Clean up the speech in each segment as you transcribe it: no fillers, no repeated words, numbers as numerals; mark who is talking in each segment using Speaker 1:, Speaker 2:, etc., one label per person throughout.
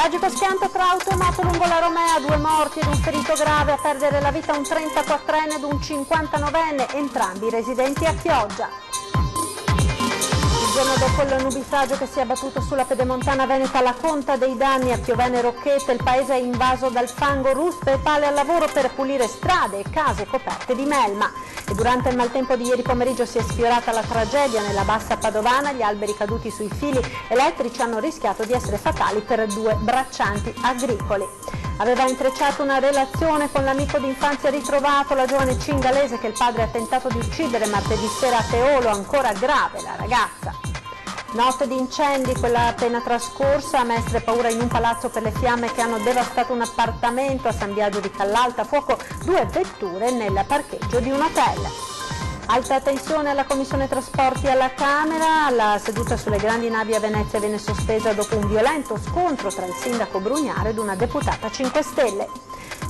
Speaker 1: Tragico schianto tra auto e moto lungo la Romea, 2 morti ed un ferito grave, a perdere la vita un 34enne ed un 59enne, entrambi residenti a Chioggia. Il giorno dopo il nubifragio che si è abbattuto sulla pedemontana veneta, la conta dei danni a Piovene Rocchette, il paese è invaso dal fango, ruspe e pale al lavoro per pulire strade e case coperte di melma. E durante il maltempo di ieri pomeriggio si è sfiorata la tragedia nella bassa padovana, gli alberi caduti sui fili elettrici hanno rischiato di essere fatali per 2 braccianti agricoli. Aveva intrecciato una relazione con l'amico d'infanzia ritrovato, la giovane cingalese che il padre ha tentato di uccidere martedì sera a Teolo, ancora grave la ragazza. Notte di incendi, quella appena trascorsa, a Mestre paura in un palazzo per le fiamme che hanno devastato un appartamento, a San Biagio di Callalta fuoco 2 vetture nel parcheggio di un hotel. Alta tensione alla Commissione Trasporti alla Camera, la seduta sulle grandi navi a Venezia viene sospesa dopo un violento scontro tra il sindaco Brugnaro ed una deputata 5 Stelle.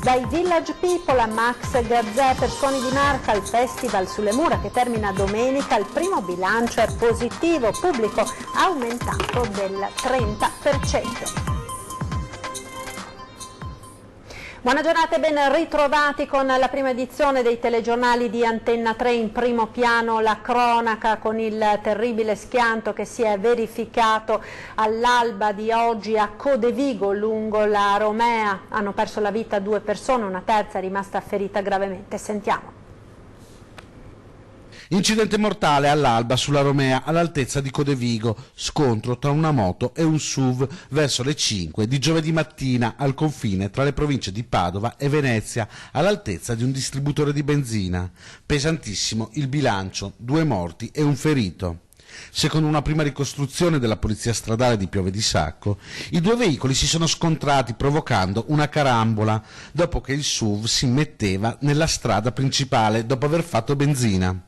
Speaker 1: Dai Village People a Max Gazzè per Suoni di Marca, al Festival sulle Mura che termina domenica, il primo bilancio è positivo, pubblico aumentato del 30%. Buona giornata e ben ritrovati con la prima edizione dei telegiornali di Antenna 3. In primo piano la cronaca con il terribile schianto che si è verificato all'alba di oggi a Codevigo lungo la Romea. Hanno perso la vita 2 persone, una terza è rimasta ferita gravemente. Sentiamo.
Speaker 2: Incidente mortale all'alba sulla Romea all'altezza di Codevigo, scontro tra una moto e un SUV verso le 5 di giovedì mattina al confine tra le province di Padova e Venezia all'altezza di un distributore di benzina. Pesantissimo il bilancio, 2 morti e un ferito. Secondo una prima ricostruzione della polizia stradale di Piove di Sacco, i 2 veicoli si sono scontrati provocando una carambola dopo che il SUV si metteva nella strada principale dopo aver fatto benzina.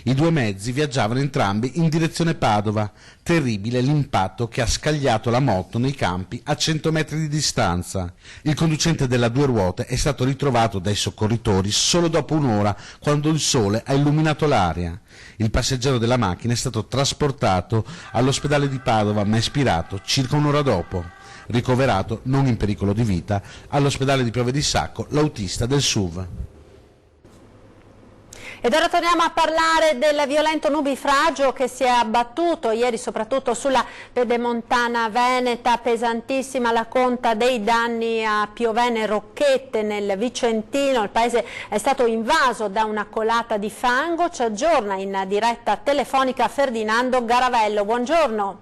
Speaker 2: I 2 mezzi viaggiavano entrambi in direzione Padova. Terribile l'impatto che ha scagliato la moto nei campi a 100 metri di distanza. Il conducente della 2 ruote è stato ritrovato dai soccorritori solo dopo un'ora, quando il sole ha illuminato l'aria. Il passeggero della macchina è stato trasportato all'ospedale di Padova, ma espirato circa un'ora dopo. Ricoverato, non in pericolo di vita, all'ospedale di Piove di Sacco l'autista del SUV.
Speaker 1: Ed ora torniamo a parlare del violento nubifragio che si è abbattuto ieri soprattutto sulla pedemontana veneta, pesantissima la conta dei danni a Piovene Rocchette nel Vicentino. Il paese è stato invaso da una colata di fango. Ci aggiorna in diretta telefonica Ferdinando Garavello. Buongiorno.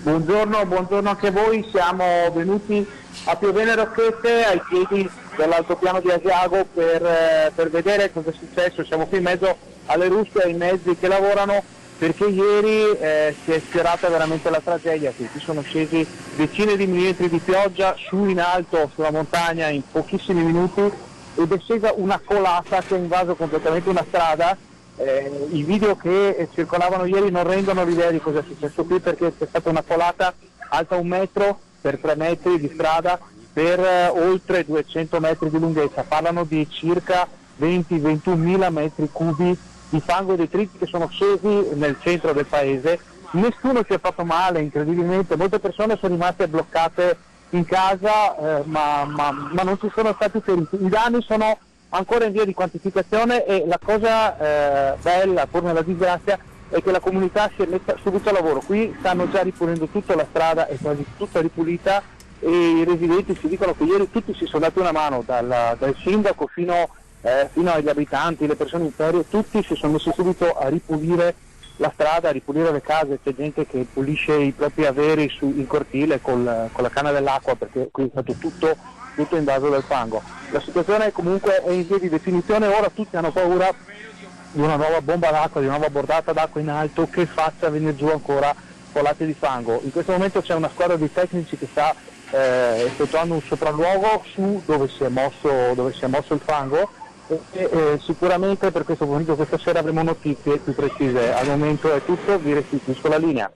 Speaker 3: Buongiorno anche a voi. Siamo venuti a Piovene Rocchette ai piedi dell'altopiano di Asiago per vedere cosa è successo. Siamo qui in mezzo alle ruspe e ai mezzi che lavorano, perché ieri si è sfiorata veramente la tragedia. Qui sono scesi decine di millimetri di pioggia su in alto sulla montagna in pochissimi minuti ed è scesa una colata che ha invaso completamente una strada. I video che circolavano ieri non rendono l'idea di cosa è successo qui, perché c'è stata una colata alta 1 metro per 3 metri di strada per oltre 200 metri di lunghezza. Parlano di circa 20-21 mila metri cubi di fango e detriti che sono scesi nel centro del paese. Nessuno si è fatto male, incredibilmente, molte persone sono rimaste bloccate in casa, ma non ci sono stati feriti. I danni sono ancora in via di quantificazione e la cosa bella, pur nella disgrazia, è che la comunità si è messa subito al lavoro. Qui stanno già ripulendo tutta la strada, è quasi tutta ripulita, e i residenti ci dicono che ieri tutti si sono dati una mano, dal sindaco fino agli abitanti, le persone in ferie, tutti si sono messi subito a ripulire la strada, a ripulire le case. C'è gente che pulisce i propri averi in cortile con la canna dell'acqua, perché qui è stato tutto invaso dal fango. La situazione comunque è in via di definizione. Ora tutti hanno paura di una nuova bomba d'acqua, di una nuova bordata d'acqua in alto che faccia venire giù ancora colate di fango. In questo momento c'è una squadra di tecnici che sta effettuando un sopralluogo su dove si è mosso il fango e sicuramente per questo pomeriggio, questa sera, avremo notizie più precise. Al momento è tutto, vi restituisco la linea.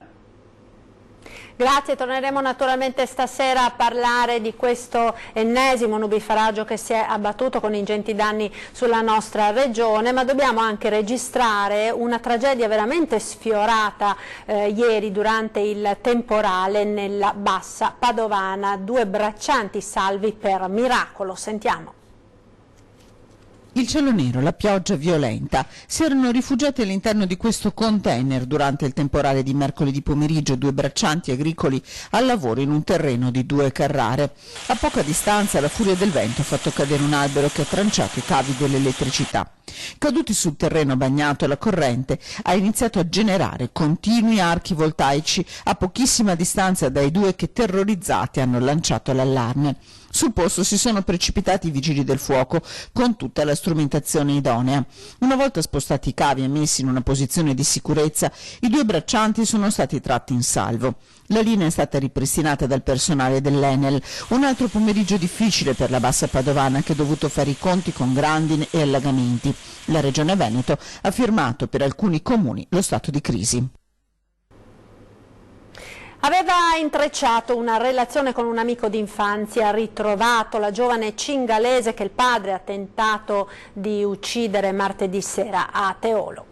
Speaker 1: Grazie, torneremo naturalmente stasera a parlare di questo ennesimo nubifragio che si è abbattuto con ingenti danni sulla nostra regione, ma dobbiamo anche registrare una tragedia veramente sfiorata ieri durante il temporale nella Bassa Padovana. 2 braccianti salvi per miracolo. Sentiamo.
Speaker 4: Il cielo nero, la pioggia violenta. Si erano rifugiati all'interno di questo container durante il temporale di mercoledì pomeriggio 2 braccianti agricoli al lavoro in un terreno di 2 Carrare. A poca distanza la furia del vento ha fatto cadere un albero che ha tranciato i cavi dell'elettricità. Caduti sul terreno bagnato, la corrente ha iniziato a generare continui archi voltaici a pochissima distanza dai 2 che, terrorizzati, hanno lanciato l'allarme. Sul posto si sono precipitati i vigili del fuoco con tutta la strumentazione idonea. Una volta spostati i cavi e messi in una posizione di sicurezza, i 2 braccianti sono stati tratti in salvo. La linea è stata ripristinata dal personale dell'Enel. Un altro pomeriggio difficile per la Bassa Padovana, che ha dovuto fare i conti con grandine e allagamenti. La Regione Veneto ha firmato per alcuni comuni lo stato di crisi.
Speaker 1: Aveva intrecciato una relazione con un amico d'infanzia, ritrovato la giovane cingalese che il padre ha tentato di uccidere martedì sera a Teolo.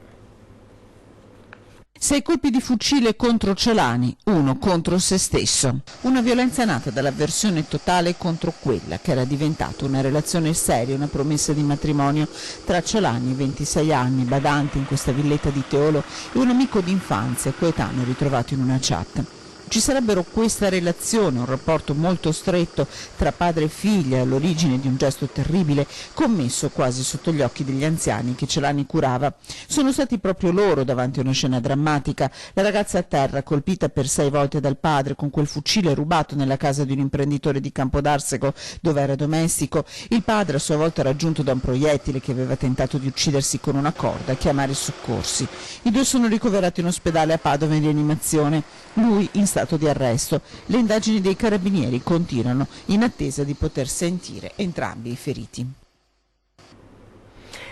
Speaker 4: 6 colpi di fucile contro Celani, 1 contro se stesso. Una violenza nata dall'avversione totale contro quella che era diventata una relazione seria, una promessa di matrimonio tra Celani, 26 anni, badante in questa villetta di Teolo, e un amico d'infanzia coetaneo ritrovato in una chat. Ci sarebbero questa relazione, un rapporto molto stretto tra padre e figlia, all'origine di un gesto terribile commesso quasi sotto gli occhi degli anziani che Celani curava. Sono stati proprio loro davanti a una scena drammatica, la ragazza a terra colpita per 6 volte dal padre con quel fucile rubato nella casa di un imprenditore di Campodarsego dove era domestico, il padre a sua volta raggiunto da un proiettile che aveva tentato di uccidersi con una corda, a chiamare i soccorsi. I 2 sono ricoverati in ospedale a Padova in rianimazione, lui in stato di arresto. Le indagini dei carabinieri continuano in attesa di poter sentire entrambi i feriti.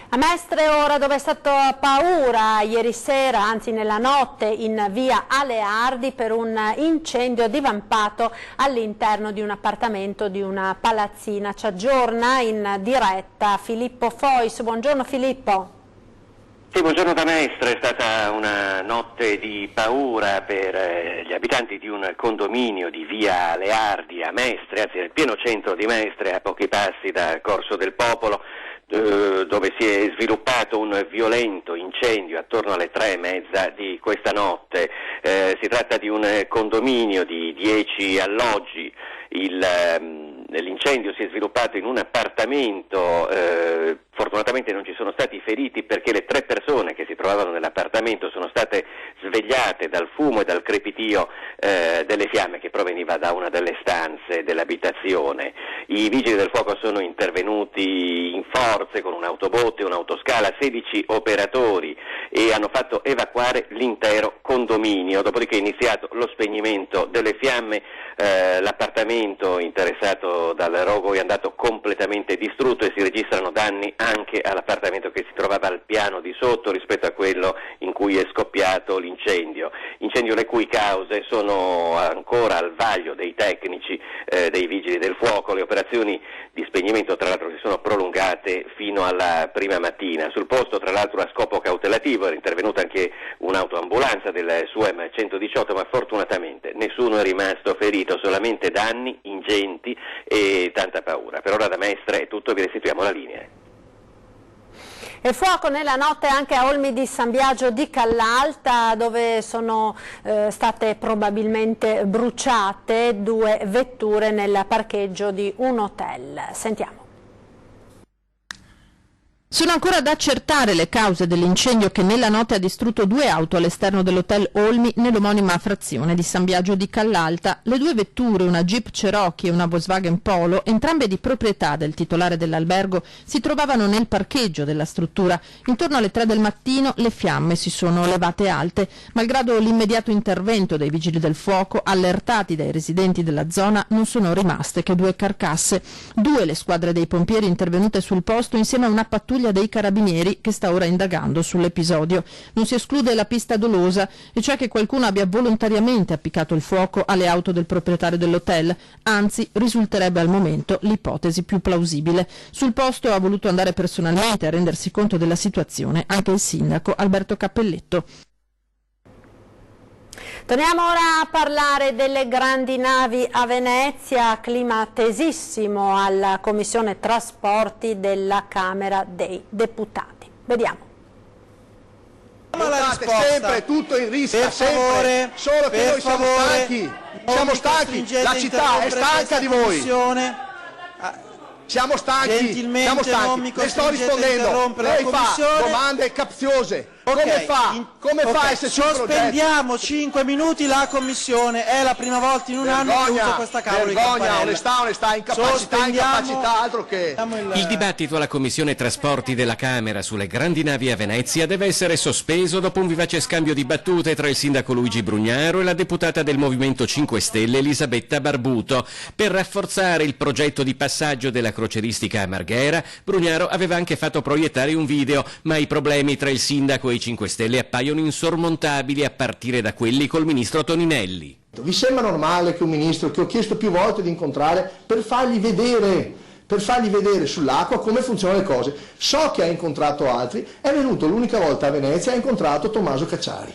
Speaker 1: A Mestre ora, dove è stata paura ieri sera, anzi nella notte, in via Aleardi per un incendio divampato all'interno di un appartamento di una palazzina. Ci aggiorna in diretta Filippo Fois. Buongiorno Filippo.
Speaker 5: Sì, buongiorno da Mestre. È stata una notte di paura per gli abitanti di un condominio di via Aleardi a Mestre, anzi nel pieno centro di Mestre, a pochi passi da Corso del Popolo, dove si è sviluppato un violento incendio attorno alle 3:30 di questa notte. Si tratta di un condominio di 10 alloggi. L'incendio si è sviluppato in un appartamento, fortunatamente non ci sono stati feriti perché le 3 persone che si trovavano nell'appartamento sono state svegliate dal fumo e dal crepitio delle fiamme che proveniva da una delle stanze dell'abitazione. I vigili del fuoco sono intervenuti in forze con un'autobotte, un'autoscala, 16 operatori e hanno fatto evacuare l'intero condominio, dopodiché è iniziato lo spegnimento delle fiamme. L'appartamento interessato dal rogo è andato completamente distrutto e si registrano danni anche all'appartamento che si trovava al piano di sotto rispetto a quello in cui è scoppiato l'incendio. Incendio le cui cause sono ancora al vaglio dei tecnici dei vigili del fuoco. Le operazioni di spegnimento tra l'altro si sono prolungate fino alla prima mattina. Sul posto tra l'altro a scopo cautelativo era intervenuta anche un'autoambulanza del SUEM 118, ma fortunatamente nessuno è rimasto ferito, solamente danni ingenti e tanta paura. Per ora da Mestre è tutto, vi restituiamo la linea.
Speaker 1: E fuoco nella notte anche a Olmi di San Biagio di Callalta, dove sono state probabilmente bruciate 2 vetture nel parcheggio di un hotel. Sentiamo.
Speaker 6: Sono ancora da accertare le cause dell'incendio che nella notte ha distrutto 2 auto all'esterno dell'hotel Olmi nell'omonima frazione di San Biagio di Callalta. Le 2 vetture, una Jeep Cherokee e una Volkswagen Polo, entrambe di proprietà del titolare dell'albergo, si trovavano nel parcheggio della struttura. Intorno alle 3 del mattino le fiamme si sono levate alte. Malgrado l'immediato intervento dei vigili del fuoco, allertati dai residenti della zona, non sono rimaste che 2 carcasse. 2 le squadre dei pompieri intervenute sul posto insieme a una pattuglia pattuglia dei carabinieri che sta ora indagando sull'episodio. Non si esclude la pista dolosa, e cioè che qualcuno abbia volontariamente appiccato il fuoco alle auto del proprietario dell'hotel, anzi risulterebbe al momento l'ipotesi più plausibile. Sul posto ha voluto andare personalmente a rendersi conto della situazione anche il sindaco Alberto Cappelletto.
Speaker 1: Torniamo ora a parlare delle grandi navi a Venezia, clima tesissimo alla Commissione Trasporti della Camera dei Deputati. Vediamo.
Speaker 7: Ma la risposta, sempre tutto in rischio, per favore, solo che noi siamo stanchi, la città è stanca di voi. Siamo stanchi, le sto rispondendo, lei fa domande capziose. Come fa a esserci un progetto?
Speaker 8: Sospendiamo 5 minuti la commissione, è la prima volta in un anno che uso questa cavolo di campanella.
Speaker 7: Onestà, incapacità, altro che...
Speaker 9: Il dibattito alla Commissione Trasporti della Camera sulle grandi navi a Venezia deve essere sospeso dopo un vivace scambio di battute tra il sindaco Luigi Brugnaro e la deputata del Movimento 5 Stelle Elisabetta Barbuto. Per rafforzare il progetto di passaggio della croceristica a Marghera, Brugnaro aveva anche fatto proiettare un video, ma i problemi tra il sindaco e i 5 Stelle appaiono insormontabili a partire da quelli col ministro Toninelli.
Speaker 7: Vi sembra normale che un ministro che ho chiesto più volte di incontrare per fargli vedere sull'acqua come funzionano le cose, so che ha incontrato altri, è venuto l'unica volta a Venezia e ha incontrato Tommaso Cacciari.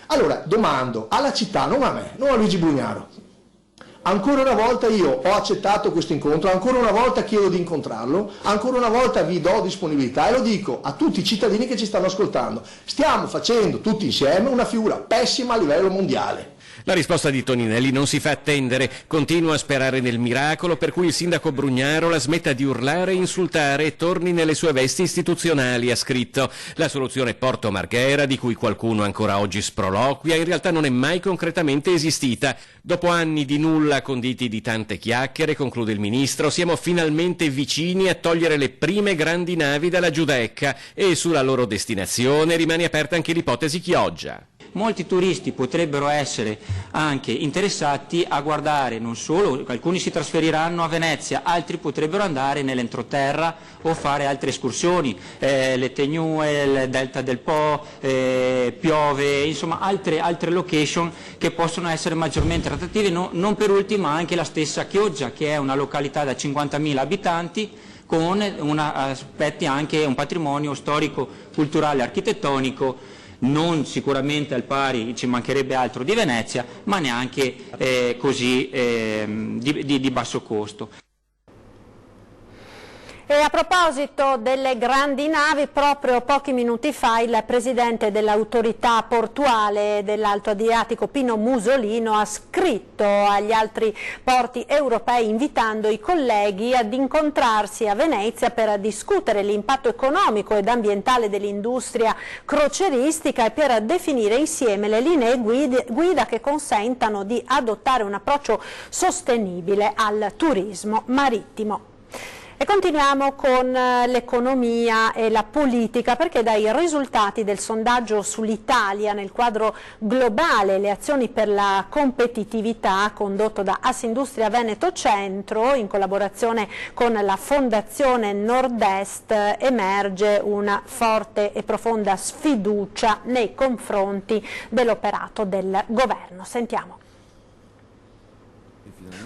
Speaker 7: Allora domando alla città, non a me, non a Luigi Brugnaro, ancora una volta io ho accettato questo incontro, ancora una volta chiedo di incontrarlo, ancora una volta vi do disponibilità e lo dico a tutti i cittadini che ci stanno ascoltando. Stiamo facendo tutti insieme una figura pessima a livello mondiale.
Speaker 9: La risposta di Toninelli non si fa attendere, continua a sperare nel miracolo per cui il sindaco Brugnaro la smetta di urlare e insultare e torni nelle sue vesti istituzionali, ha scritto. La soluzione Porto Marghera, di cui qualcuno ancora oggi sproloquia, in realtà non è mai concretamente esistita. Dopo anni di nulla conditi di tante chiacchiere, conclude il ministro, siamo finalmente vicini a togliere le prime grandi navi dalla Giudecca e sulla loro destinazione rimane aperta anche l'ipotesi Chioggia.
Speaker 10: Molti turisti potrebbero essere anche interessati a guardare, non solo, alcuni si trasferiranno a Venezia, altri potrebbero andare nell'entroterra o fare altre escursioni, le Tegnue, il Delta del Po, Piove, insomma altre location che possono essere maggiormente attrattive, non per ultima anche la stessa Chioggia, che è una località da 50.000 abitanti, con aspetti anche un patrimonio storico, culturale, architettonico, non sicuramente al pari, ci mancherebbe altro, di Venezia, ma neanche così di basso costo.
Speaker 1: E a proposito delle grandi navi, proprio pochi minuti fa il presidente dell'autorità portuale dell'Alto Adriatico, Pino Musolino, ha scritto agli altri porti europei invitando i colleghi ad incontrarsi a Venezia per discutere l'impatto economico ed ambientale dell'industria croceristica e per definire insieme le linee guida che consentano di adottare un approccio sostenibile al turismo marittimo. E continuiamo con l'economia e la politica, perché dai risultati del sondaggio sull'Italia nel quadro globale, le azioni per la competitività condotto da Assindustria Veneto Centro in collaborazione con la Fondazione Nord-Est, emerge una forte e profonda sfiducia nei confronti dell'operato del governo. Sentiamo.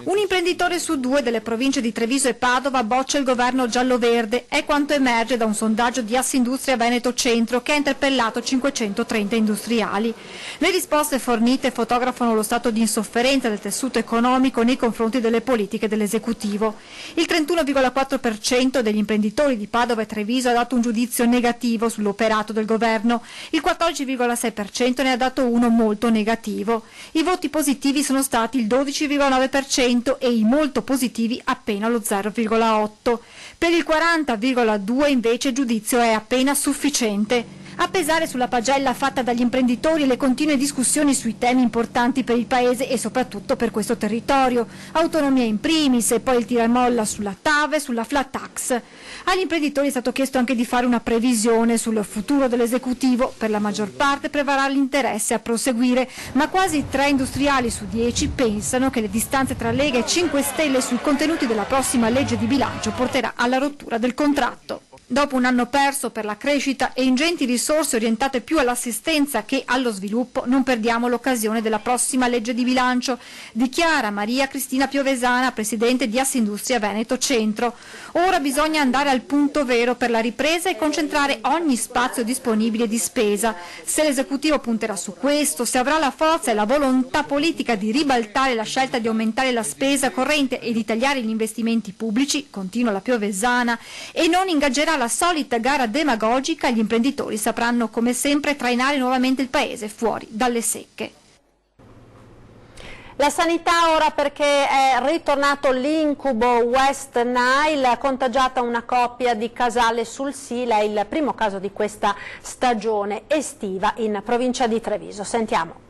Speaker 11: Un imprenditore su 2 delle province di Treviso e Padova boccia il governo giallo-verde, è quanto emerge da un sondaggio di Assindustria Veneto Centro che ha interpellato 530 industriali. Le risposte fornite fotografano lo stato di insofferenza del tessuto economico nei confronti delle politiche dell'esecutivo. Il 31,4% degli imprenditori di Padova e Treviso ha dato un giudizio negativo sull'operato del governo, il 14,6% ne ha dato uno molto negativo. I voti positivi sono stati il 12,9% e i molto positivi appena lo 0,8%. Per il 40,2% invece il giudizio è appena sufficiente. A pesare sulla pagella fatta dagli imprenditori le continue discussioni sui temi importanti per il Paese e soprattutto per questo territorio, autonomia in primis e poi il tiramolla sulla TAV e sulla flat tax. Agli imprenditori è stato chiesto anche di fare una previsione sul futuro dell'esecutivo, per la maggior parte prevarrà l'interesse a proseguire, ma quasi 3 industriali su 10 pensano che le distanze tra Lega e 5 Stelle sui contenuti della prossima legge di bilancio porterà alla rottura del contratto. Dopo un anno perso per la crescita e ingenti risorse orientate più all'assistenza che allo sviluppo, non perdiamo l'occasione della prossima legge di bilancio, dichiara Maria Cristina Piovesana, presidente di Assindustria Veneto Centro. Ora bisogna andare al punto vero per la ripresa e concentrare ogni spazio disponibile di spesa. Se l'esecutivo punterà su questo, se avrà la forza e la volontà politica di ribaltare la scelta di aumentare la spesa corrente e di tagliare gli investimenti pubblici, continua la Piovesana, e non ingaggerà la solita gara demagogica, gli imprenditori sapranno come sempre trainare nuovamente il paese fuori dalle secche.
Speaker 1: La sanità ora, perché è ritornato l'incubo West Nile, ha contagiata una coppia di Casale sul Sile, è il primo caso di questa stagione estiva in provincia di Treviso. Sentiamo.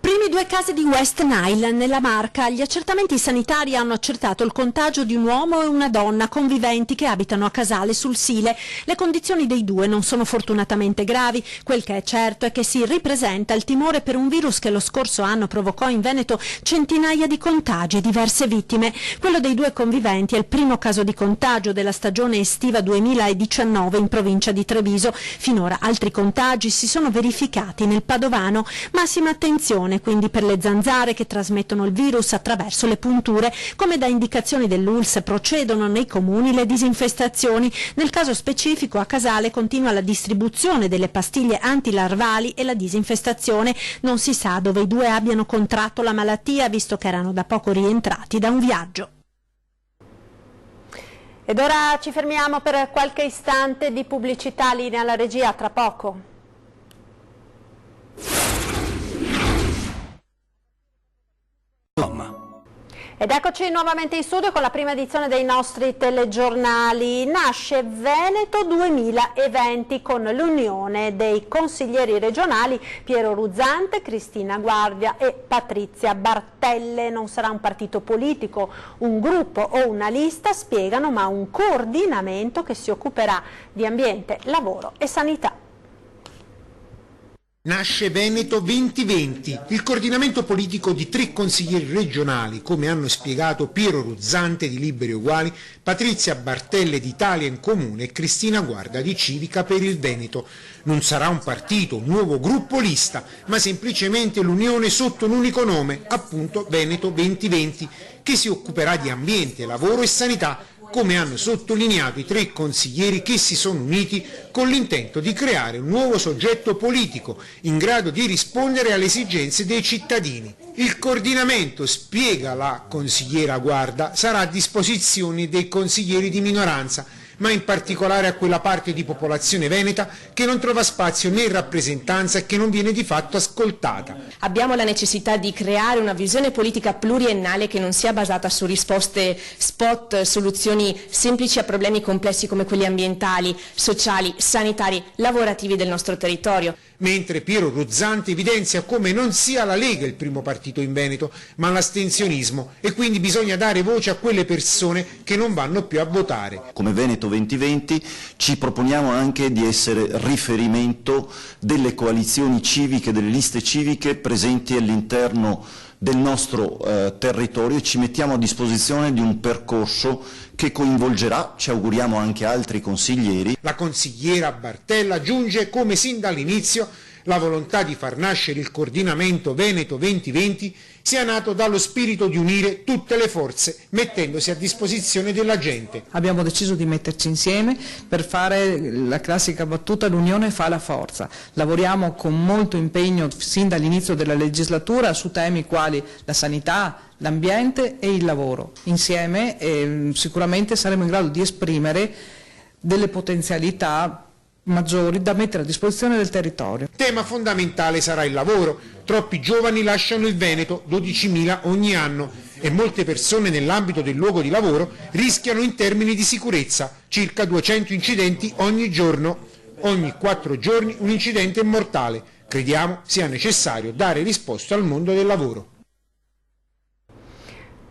Speaker 12: Primi 2 casi di West Nile nella Marca. Gli accertamenti sanitari hanno accertato il contagio di un uomo e una donna conviventi che abitano a Casale sul Sile. Le condizioni dei 2 non sono fortunatamente gravi. Quel che è certo è che si ripresenta il timore per un virus che lo scorso anno provocò in Veneto centinaia di contagi e diverse vittime. Quello dei 2 conviventi è il primo caso di contagio della stagione estiva 2019 in provincia di Treviso. Finora altri contagi si sono verificati nel Padovano. Massima attenzione quindi per le zanzare che trasmettono il virus attraverso le punture. Come da indicazioni dell'ULSS procedono nei comuni le disinfestazioni. Nel caso specifico a Casale continua la distribuzione delle pastiglie antilarvali e la disinfestazione. Non si sa dove i 2 abbiano contratto la malattia, visto che erano da poco rientrati da un viaggio.
Speaker 1: Ed ora ci fermiamo per qualche istante di pubblicità, linea alla regia, tra poco. Ed eccoci nuovamente in studio con la prima edizione dei nostri telegiornali. Nasce Veneto 2020 con l'unione dei consiglieri regionali Piero Ruzzante, Cristina Guardia e Patrizia Bartelle. Non sarà un partito politico, un gruppo o una lista, spiegano, ma un coordinamento che si occuperà di ambiente, lavoro e sanità.
Speaker 13: Nasce Veneto 2020, il coordinamento politico di 3 consiglieri regionali, come hanno spiegato Piero Ruzzante di Liberi e Uguali, Patrizia Bartelle di Italia in Comune e Cristina Guarda di Civica per il Veneto. Non sarà un partito, un nuovo gruppo lista, ma semplicemente l'unione sotto un unico nome, appunto Veneto 2020, che si occuperà di ambiente, lavoro e sanità, come hanno sottolineato i 3 consiglieri che si sono uniti con l'intento di creare un nuovo soggetto politico in grado di rispondere alle esigenze dei cittadini. Il coordinamento, spiega la consigliera Guarda, sarà a disposizione dei consiglieri di minoranza, ma in particolare a quella parte di popolazione veneta che non trova spazio né rappresentanza e che non viene di fatto ascoltata.
Speaker 14: Abbiamo la necessità di creare una visione politica pluriennale che non sia basata su risposte spot, soluzioni semplici a problemi complessi come quelli ambientali, sociali, sanitari, lavorativi del nostro territorio.
Speaker 13: Mentre Piero Ruzzante evidenzia come non sia la Lega il primo partito in Veneto, ma l'astensionismo, e quindi bisogna dare voce a quelle persone che non vanno più a votare.
Speaker 15: Come Veneto 2020 ci proponiamo anche di essere riferimento delle coalizioni civiche, delle liste civiche presenti all'interno del nostro territorio, e ci mettiamo a disposizione di un percorso che coinvolgerà, ci auguriamo, anche altri consiglieri.
Speaker 13: La consigliera Bartella aggiunge come sin dall'inizio la volontà di far nascere il coordinamento Veneto 2020 sia nato dallo spirito di unire tutte le forze mettendosi a disposizione della gente.
Speaker 16: Abbiamo deciso di metterci insieme per fare la classica battuta: l'unione fa la forza. Lavoriamo con molto impegno sin dall'inizio della legislatura su temi quali la sanità, l'ambiente e il lavoro. Insieme sicuramente saremo in grado di esprimere delle potenzialità maggiori da mettere a disposizione del territorio.
Speaker 13: Tema fondamentale sarà il lavoro. Troppi giovani lasciano il Veneto, 12.000 ogni anno, e molte persone nell'ambito del luogo di lavoro rischiano in termini di sicurezza. Circa 200 incidenti ogni giorno. Ogni 4 giorni un incidente mortale. Crediamo sia necessario dare risposta al mondo del lavoro.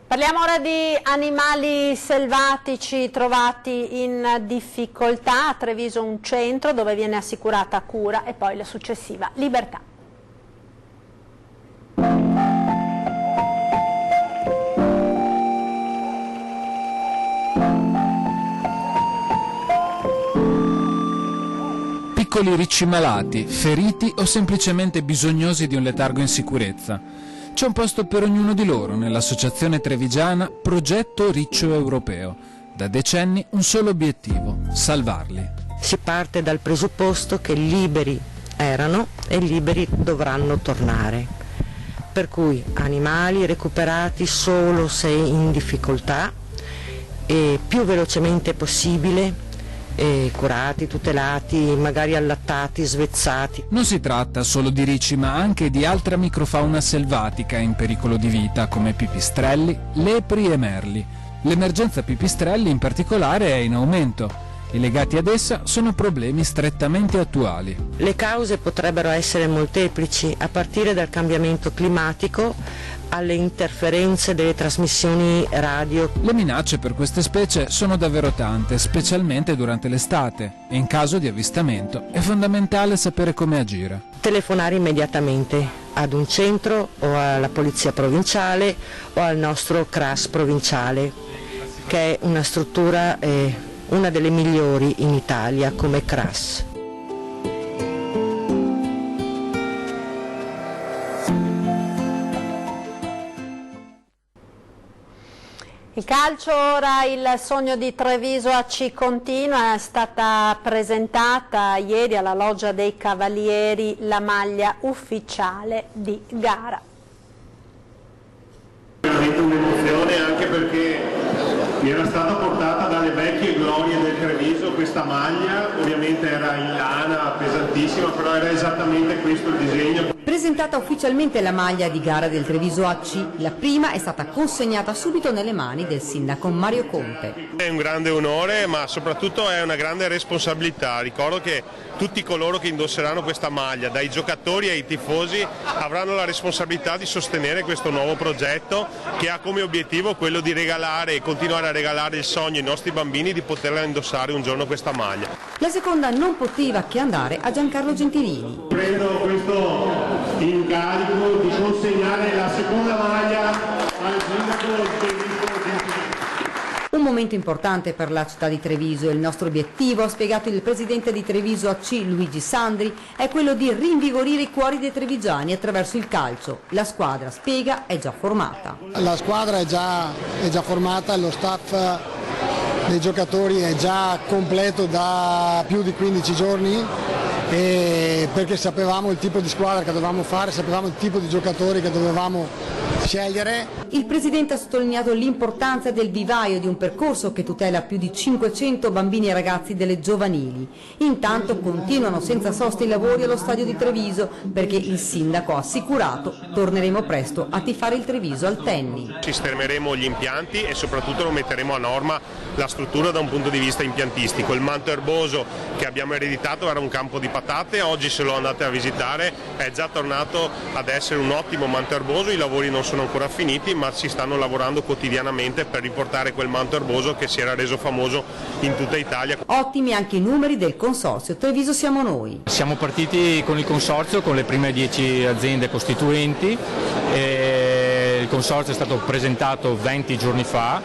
Speaker 1: Parliamo ora di animali selvatici trovati in difficoltà. A Treviso un centro dove viene assicurata cura e poi la successiva libertà.
Speaker 17: piccoli ricci malati, feriti o semplicemente bisognosi di un letargo in sicurezza. C'è un posto per ognuno di loro nell'associazione trevigiana Progetto Riccio Europeo. Da decenni un solo obiettivo: salvarli.
Speaker 18: Si parte dal presupposto che liberi erano e liberi dovranno tornare. Per cui animali recuperati solo se in difficoltà e più velocemente possibile, curati, tutelati, magari allattati, svezzati.
Speaker 17: Non si tratta solo di ricci, ma anche di altra microfauna selvatica in pericolo di vita, come pipistrelli, lepri e merli. L'emergenza pipistrelli in particolare è in aumento. I legati ad essa sono problemi strettamente attuali.
Speaker 18: Le cause potrebbero essere molteplici, a partire dal cambiamento climatico alle interferenze delle trasmissioni radio.
Speaker 17: Le minacce per queste specie sono davvero tante, specialmente durante l'estate, e in caso di avvistamento è fondamentale sapere come agire.
Speaker 18: Telefonare immediatamente ad un centro o alla polizia provinciale o al nostro CRAS provinciale, che è una struttura, una delle migliori in Italia come CRAS.
Speaker 1: Il calcio ora, il sogno di Treviso AC continua, è stata presentata ieri alla Loggia dei Cavalieri la maglia ufficiale di gara.
Speaker 19: Veramente un'emozione, anche perché mi era stata portata dalle vecchie glorie del Treviso questa maglia, ovviamente era in lana, pesantissima, però era esattamente questo il disegno.
Speaker 20: Presentata ufficialmente la maglia di gara del Treviso AC, la prima è stata consegnata subito nelle mani del sindaco Mario Conte.
Speaker 19: È un grande onore, ma soprattutto è una grande responsabilità. Ricordo che tutti coloro che indosseranno questa maglia, dai giocatori ai tifosi, avranno la responsabilità di sostenere questo nuovo progetto che ha come obiettivo quello di regalare e continuare a regalare il sogno ai nostri bambini di poterla indossare un giorno questa maglia.
Speaker 20: La seconda non poteva che andare a Giancarlo Gentilini.
Speaker 19: Prendo questo incarico di consegnare la seconda maglia al sindaco Gentilini.
Speaker 20: Un momento importante per la città di Treviso. Il nostro obiettivo, ha spiegato il presidente di Treviso AC Luigi Sandri, è quello di rinvigorire i cuori dei trevigiani attraverso il calcio. La squadra, spiega, è già formata.
Speaker 21: La squadra è già formata, lo staff dei giocatori è già completo da più di 15 giorni, perché sapevamo il tipo di squadra che dovevamo fare, sapevamo il tipo di giocatori che dovevamo scegliere.
Speaker 20: Il presidente ha sottolineato l'importanza del vivaio di un percorso che tutela più di 500 bambini e ragazzi delle giovanili. Intanto continuano senza sosta i lavori allo stadio di Treviso, perché il sindaco ha assicurato: torneremo presto a tifare il Treviso al Tenni.
Speaker 19: Sistemeremo gli impianti e soprattutto lo metteremo a norma la struttura da un punto di vista impiantistico. Il manto erboso che abbiamo ereditato era un campo di patate, oggi se lo andate a visitare è già tornato ad essere un ottimo manto erboso, i lavori non sono ancora finiti ma si stanno lavorando quotidianamente per riportare quel manto erboso che si era reso famoso in tutta Italia.
Speaker 20: Ottimi anche i numeri del consorzio Treviso Siamo Noi.
Speaker 10: Siamo partiti con il consorzio con le prime 10 aziende costituenti, il consorzio è stato presentato 20 giorni fa.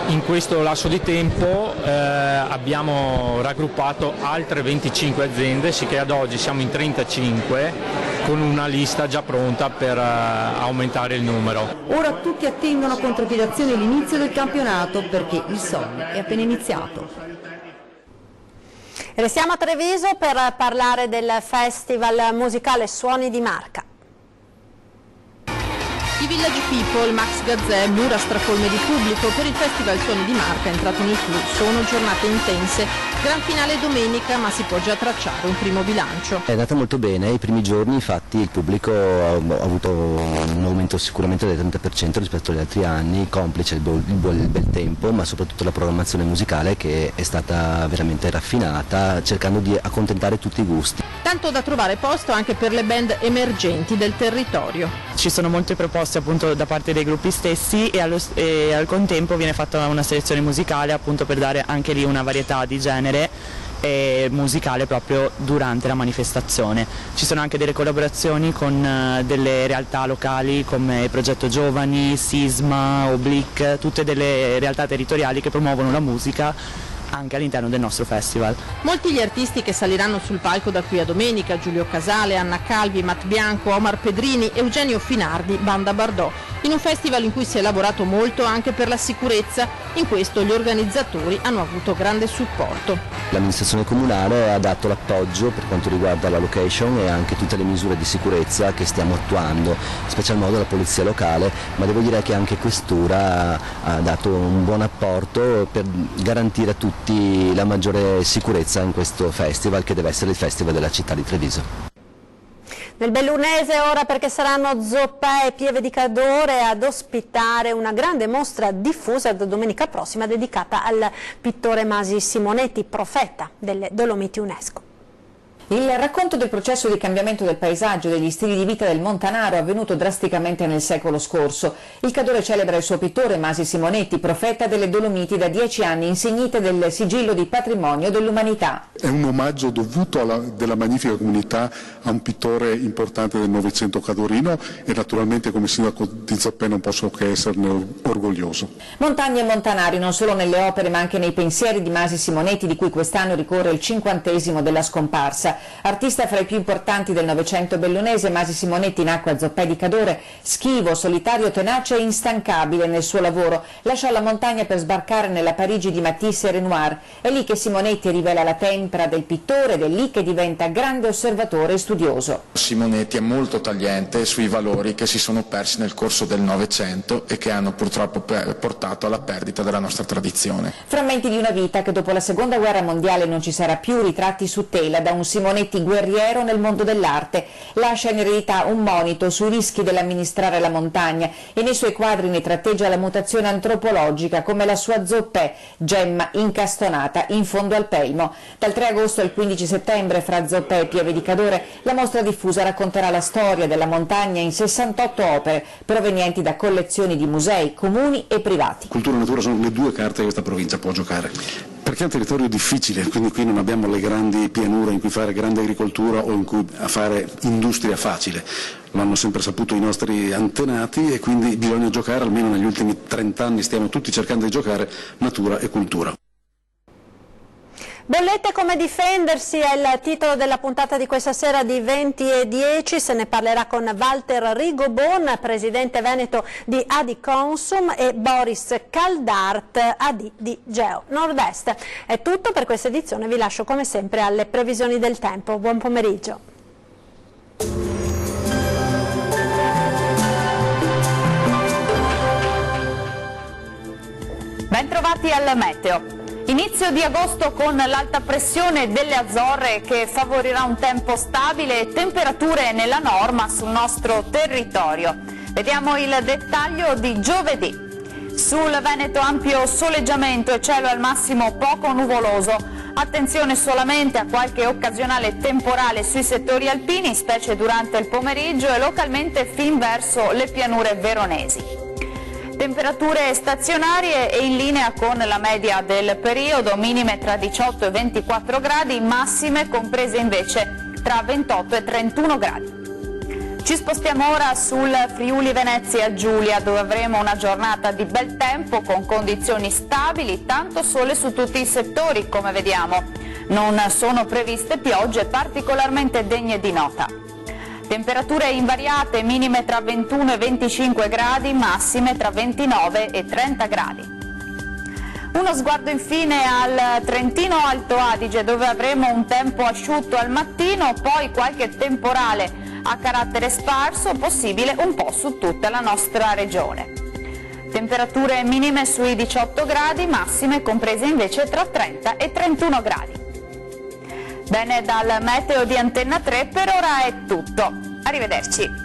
Speaker 10: In questo lasso di tempo abbiamo raggruppato altre 25 aziende, sicché ad oggi siamo in 35 con una lista già pronta per aumentare il numero.
Speaker 20: Ora tutti attendono con trepidazione l'inizio del campionato, perché il sogno è appena iniziato.
Speaker 1: Restiamo a Treviso per parlare del festival musicale Suoni di Marca.
Speaker 6: I Village People, Max Gazzè, mura stracolme di pubblico per il Festival Suoni di Marca è entrato nel clou. Sono giornate intense, gran finale domenica, ma si può già tracciare un primo bilancio.
Speaker 22: È andata molto bene, i primi giorni infatti il pubblico ha avuto un aumento sicuramente del 30% rispetto agli altri anni, complice il bel tempo, ma soprattutto la programmazione musicale che è stata veramente raffinata, cercando di accontentare tutti i gusti.
Speaker 6: Tanto da trovare posto anche per le band emergenti del territorio.
Speaker 23: Ci sono molte proposte appunto da parte dei gruppi stessi e al contempo viene fatta una selezione musicale appunto per dare anche lì una varietà di genere musicale proprio durante la manifestazione. Ci sono anche delle collaborazioni con delle realtà locali come Progetto Giovani, Sisma, Oblique, tutte delle realtà territoriali che promuovono la musica anche all'interno del nostro festival.
Speaker 6: Molti gli artisti che saliranno sul palco da qui a domenica: Giulio Casale, Anna Calvi, Matt Bianco, Omar Pedrini, Eugenio Finardi, Banda Bardot, in un festival in cui si è lavorato molto anche per la sicurezza. In questo gli organizzatori hanno avuto grande supporto.
Speaker 22: L'amministrazione comunale ha dato l'appoggio per quanto riguarda la location e anche tutte le misure di sicurezza che stiamo attuando, in special modo la polizia locale, ma devo dire che anche Questura ha dato un buon apporto per garantire a tutti la maggiore sicurezza in questo festival, che deve essere il festival della città di Treviso.
Speaker 1: Nel Bellunese ora, perché saranno Zoppè e Pieve di Cadore ad ospitare una grande mostra diffusa da domenica prossima dedicata al pittore Masi Simonetti, profeta delle Dolomiti UNESCO.
Speaker 2: Il racconto del processo di cambiamento del paesaggio e degli stili di vita del Montanaro avvenuto drasticamente nel secolo scorso. Il Cadore celebra il suo pittore Masi Simonetti, profeta delle Dolomiti, da 10 anni insignite del sigillo di patrimonio dell'umanità.
Speaker 3: È un omaggio dovuto della magnifica comunità a un pittore importante del Novecento cadorino e naturalmente come sindaco di Zoppè non posso che esserne orgoglioso.
Speaker 2: Montagne e montanari non solo nelle opere ma anche nei pensieri di Masi Simonetti, di cui quest'anno ricorre il 50° della scomparsa. Artista fra i più importanti del Novecento bellunese, Masi Simonetti nacque a Zoppè di Cadore, schivo, solitario, tenace e instancabile nel suo lavoro. Lasciò la montagna per sbarcare nella Parigi di Matisse e Renoir. È lì che Simonetti rivela la tempra del pittore ed è lì che diventa grande osservatore e studioso.
Speaker 4: Simonetti è molto tagliente sui valori che si sono persi nel corso del Novecento e che hanno purtroppo portato alla perdita della nostra tradizione.
Speaker 2: Frammenti di una vita che dopo la Seconda Guerra Mondiale non ci sarà più, ritratti su tela da un Simonetti guerriero nel mondo dell'arte. Lascia in eredità un monito sui rischi dell'amministrare la montagna e nei suoi quadri ne tratteggia la mutazione antropologica, come la sua Zoppè, gemma incastonata in fondo al Pelmo. Dal 3 agosto al 15 settembre, fra Zoppè e Pieve di Cadore, la mostra diffusa racconterà la storia della montagna in 68 opere provenienti da collezioni di musei, comuni e privati.
Speaker 24: Cultura e natura sono le due carte che questa provincia può giocare. Perché è un territorio difficile, quindi qui non abbiamo le grandi pianure in cui fare grande agricoltura o in cui fare industria facile. Lo hanno sempre saputo i nostri antenati e quindi bisogna giocare, almeno negli ultimi 30 anni stiamo tutti cercando di giocare natura e cultura.
Speaker 1: Bollette come difendersi è il titolo della puntata di questa sera di 20:10, se ne parlerà con Walter Rigobon, presidente veneto di Adiconsum, e Boris Caldart, AD di Geo Nord-Est. È tutto per questa edizione, vi lascio come sempre alle previsioni del tempo. Buon pomeriggio.
Speaker 25: Bentrovati al meteo. Inizio di agosto con l'alta pressione delle Azzorre che favorirà un tempo stabile e temperature nella norma sul nostro territorio. Vediamo il dettaglio di giovedì. Sul Veneto ampio soleggiamento e cielo al massimo poco nuvoloso. Attenzione solamente a qualche occasionale temporale sui settori alpini, specie durante il pomeriggio e localmente fin verso le pianure veronesi. Temperature stazionarie e in linea con la media del periodo, minime tra 18 e 24 gradi, massime comprese invece tra 28 e 31 gradi. Ci spostiamo ora sul Friuli Venezia Giulia, dove avremo una giornata di bel tempo con condizioni stabili, tanto sole su tutti i settori come vediamo. Non sono previste piogge particolarmente degne di nota. Temperature invariate, minime tra 21 e 25 gradi, massime tra 29 e 30 gradi. Uno sguardo infine al Trentino Alto Adige, dove avremo un tempo asciutto al mattino, poi qualche temporale a carattere sparso, possibile un po' su tutta la nostra regione. Temperature minime sui 18 gradi, massime comprese invece tra 30 e 31 gradi. Bene, dal meteo di Antenna 3 per ora è tutto. Arrivederci.